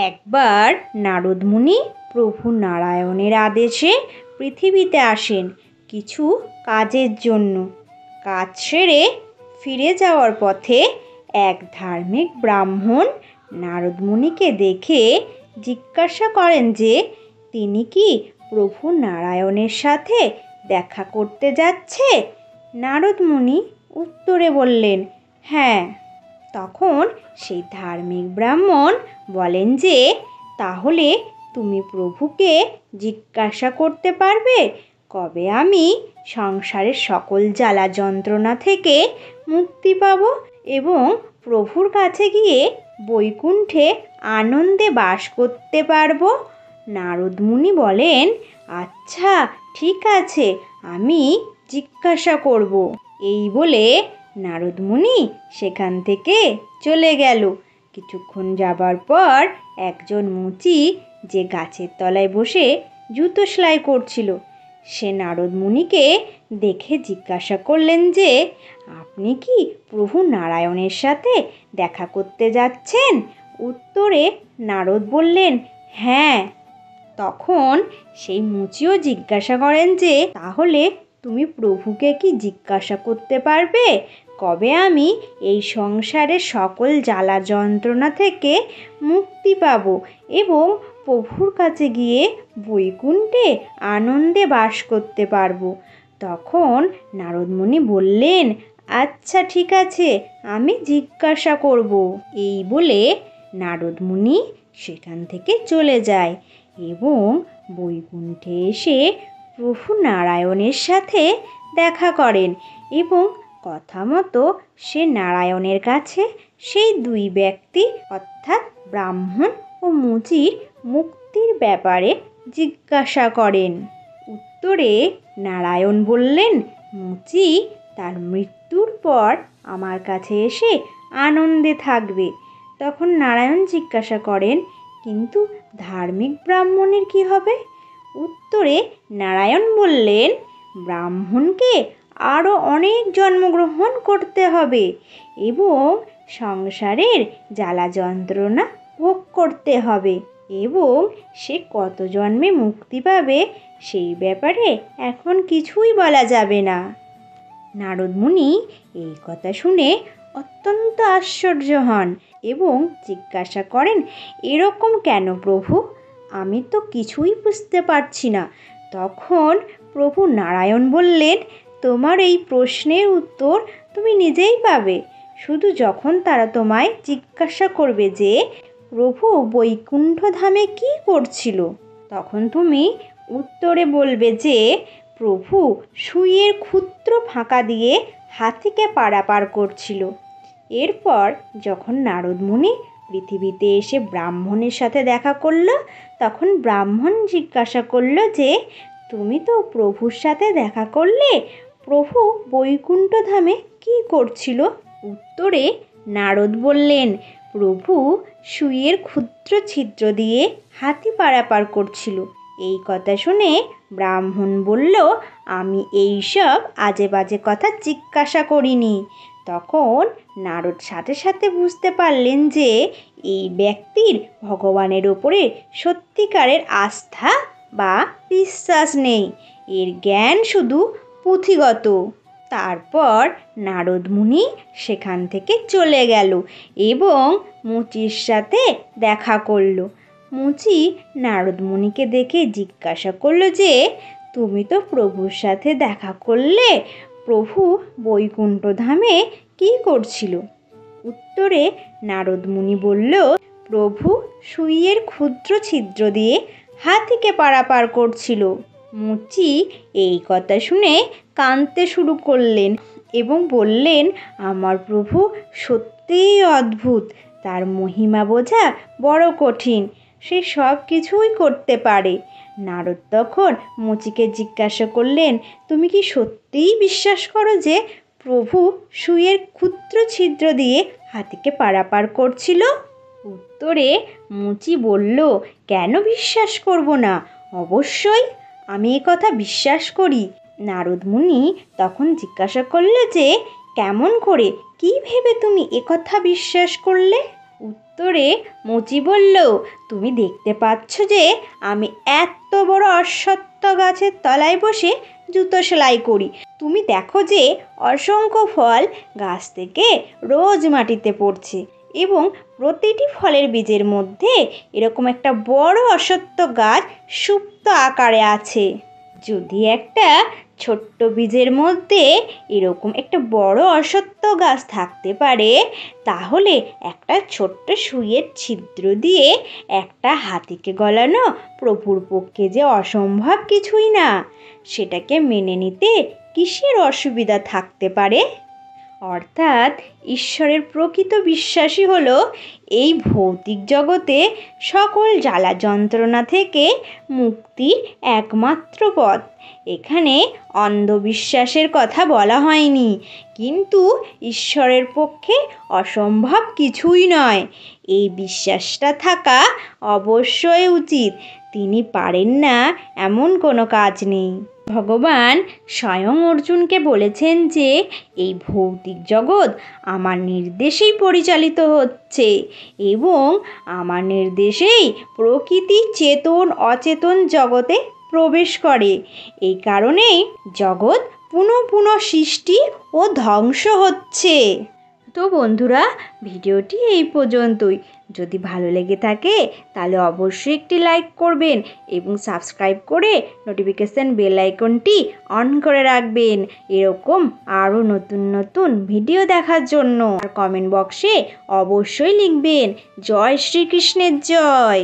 একবার নারদ মুনি প্রভু নারায়ণের আদেশে পৃথিবীতে আসেন কিছু কাজের জন্য। কাজ সেরে ফিরে যাওয়ার পথে এক ধার্মিক ব্রাহ্মণ নারদ মুনিকে দেখে জিজ্ঞাসা করেন যে তিনি কি প্রভু নারায়ণের সাথে দেখা করতে যাচ্ছে। নারদ মুনি উত্তরে বললেন, হ্যাঁ। তখন সেই ধার্মিক ব্রাহ্মণ বলেন যে তাহলে তুমি প্রভুকে জিজ্ঞাসা করতে পারবে কবে আমি সংসারের সকল জ্বালা যন্ত্রণা থেকে মুক্তি পাব এবং প্রভুর কাছে গিয়ে বৈকুণ্ঠে আনন্দে বাস করতে পারবো। নারদ মুনি বলেন, আচ্ছা ঠিক আছে, আমি জিজ্ঞাসা করব। এই বলে নারদ মুনি সেখান থেকে চলে গেল। কিছুক্ষণ যাবার পর একজন মুচি যে গাছের তলায় বসে জুতো সেলাই করছিল, সে নারদ মুনিকে দেখে জিজ্ঞাসা করলেন যে আপনি কি প্রভু নারায়ণের সাথে দেখা করতে যাচ্ছেন। উত্তরে নারদ বললেন, হ্যাঁ। তখন সেই মুচিও জিজ্ঞাসা করেন যে তাহলে তুমি প্রভুকে কি জিজ্ঞাসা করতে পারবে কবে আমি এই সংসারের সকল জ্বালা যন্ত্রণা থেকে মুক্তি পাব এবং প্রভুর কাছে গিয়ে বৈকুণ্ঠে আনন্দে বাস করতে পারবো। তখন নারদ মুনি বললেন, আচ্ছা ঠিক আছে, আমি জিজ্ঞাসা করব। এই বলে নারদ মুনি সেখান থেকে চলে যায় এবং বৈকুণ্ঠে এসে প্রভু নারায়ণের সাথে দেখা করেন এবং কথা মতো সে নারায়ণের কাছে সেই দুই ব্যক্তি অর্থাৎ ব্রাহ্মণ ও মুচির মুক্তির ব্যাপারে জিজ্ঞাসা করেন। উত্তরে নারায়ণ বললেন, মুচি তার মৃত্যুর পর আমার কাছে এসে আনন্দে থাকবে। তখন নারায়ণ জিজ্ঞাসা করেন, কিন্তু ধার্মিক ব্রাহ্মণের কি হবে। উত্তরে নারায়ণ বললেন, ব্রাহ্মণকে আরও অনেক জন্মগ্রহণ করতে হবে এবং সংসারের জ্বালা যন্ত্রণা ভোগ করতে হবে এবং সে কত জন্মে মুক্তি পাবে সেই ব্যাপারে এখন কিছুই বলা যাবে না। নারদ মুনি এই কথা শুনে অত্যন্ত আশ্চর্য হন এবং জিজ্ঞাসা করেন, এরকম কেন প্রভু, আমি তো কিছুই বুঝতে পারছি না। তখন প্রভু নারায়ণ বললেন, তোমার এই প্রশ্নের উত্তর তুমি নিজেই পাবে, শুধু যখন তারা তোমায় জিজ্ঞাসা করবে যে প্রভু বৈকুণ্ঠ ধামে কী করছিল, তখন তুমি উত্তরে বলবে যে প্রভু সুইয়ের ক্ষুদ্র ফাঁকা দিয়ে হাতিকে পারাপার করছিল। এরপর যখন নারদ মুনি পৃথিবীতে এসে ব্রাহ্মণের সাথে দেখা করল, তখন ব্রাহ্মণ জিজ্ঞাসা করল যে তুমি তো প্রভুর সাথে দেখা করলে, প্রভু বৈকুণ্ঠ ধামে কী করছিল। উত্তরে নারদ বললেন, প্রভু সুইয়ের ক্ষুদ্র ছিদ্র দিয়ে হাতি পারাপার করছিল। এই কথা শুনে ব্রাহ্মণ বলল, আমি এইসব আজে বাজে কথা জিজ্ঞাসা করিনি। তখন নারদ সাথে সাথে বুঝতে পারলেন যে এই ব্যক্তির ভগবানের ওপরে সত্যিকারের আস্থা বা বিশ্বাস নেই, এর জ্ঞান শুধু পুঁথিগত। তারপর নারদ মুনি সেখান থেকে চলে গেল এবং মুচির সাথে দেখা করল। মুচি নারদ মুনিকে দেখে জিজ্ঞাসা করলো যে তুমি তো প্রভুর সাথে দেখা করলে, প্রভু বৈকুণ্ঠ ধামে কী করছিল। উত্তরে নারদ মুনি বলল, প্রভু সুইয়ের ক্ষুদ্র ছিদ্র দিয়ে হাতিকে পারাপার করছিল। মুচি এই কথা শুনে কাঁদতে শুরু করলেন এবং বললেন, আমার প্রভু সত্যিই অদ্ভুত, তার মহিমা বোঝা বড় কঠিন, সে সব কিছুই করতে পারে। নারদ তখন মুচিকে জিজ্ঞাসা করলেন, তুমি কি সত্যিই বিশ্বাস করো যে প্রভু সুইয়ের ক্ষুদ্র ছিদ্র দিয়ে হাতিকে পারাপার করছিল। উত্তরে মুচি বলল, কেন বিশ্বাস করব না, অবশ্যই আমি এ কথা বিশ্বাস করি। নারদ মুনি তখন জিজ্ঞাসা করলে যে কেমন করে, কী ভেবে তুমি একথা বিশ্বাস করলে। উত্তরে মুচি বলল, তুমি দেখতে পাচ্ছ যে আমি এত বড় অশ্বত্থ গাছের তলায় বসে জুতো সেলাই করি। তুমি দেখো যে অসংখ্য ফল গাছ থেকে রোজ মাটিতে পড়ছে এবং প্রতিটি ফলের বীজের মধ্যে এরকম একটা বড় অশ্বত্থ গাছ সুপ্ত আকারে আছে। যদি একটা ছোট্ট বীজের মধ্যে এরকম একটা বড় অশ্বত্থ গাছ থাকতে পারে, তাহলে একটা ছোট্ট সুইয়ের ছিদ্র দিয়ে একটা হাতিকে গলানো প্রভুর পক্ষে যে অসম্ভব কিছুই না। সেটাকে মেনে নিতে কিসের অসুবিধা থাকতে পারে? অর্থাৎ ঈশ্বরের প্রকৃত বিশ্বাসী হলো এই ভৌতিক জগতে সকল জ্বালা যন্ত্রণা থেকে মুক্তির একমাত্র পথ। এখানে অন্ধবিশ্বাসের কথা বলা হয়নি, কিন্তু ঈশ্বরের পক্ষে অসম্ভব কিছুই নয়। এই বিশ্বাসটা থাকা অবশ্যই উচিত। তিনি পারেন না এমন কোনো কাজ নেই। ভগবান স্বয়ং অর্জুনকে বলেছেন যে এই ভৌতিক জগৎ আমার নির্দেশেই পরিচালিত হচ্ছে এবং আমার নির্দেশেই প্রকৃতি চেতন অচেতন জগতে প্রবেশ করে। এই কারণেই জগৎ পুনঃ পুনঃ সৃষ্টি ও ধ্বংস হচ্ছে। তো বন্ধুরা, ভিডিওটি এই পর্যন্তই। যদি ভালো লেগে থাকে তাহলে অবশ্যই একটি লাইক করবেন এবং সাবস্ক্রাইব করে নোটিফিকেশান বেল আইকনটি অন করে রাখবেন এরকম আরও নতুন নতুন ভিডিও দেখার জন্য। আর কমেন্ট বক্সে অবশ্যই লিখবেন জয় শ্রীকৃষ্ণের জয়।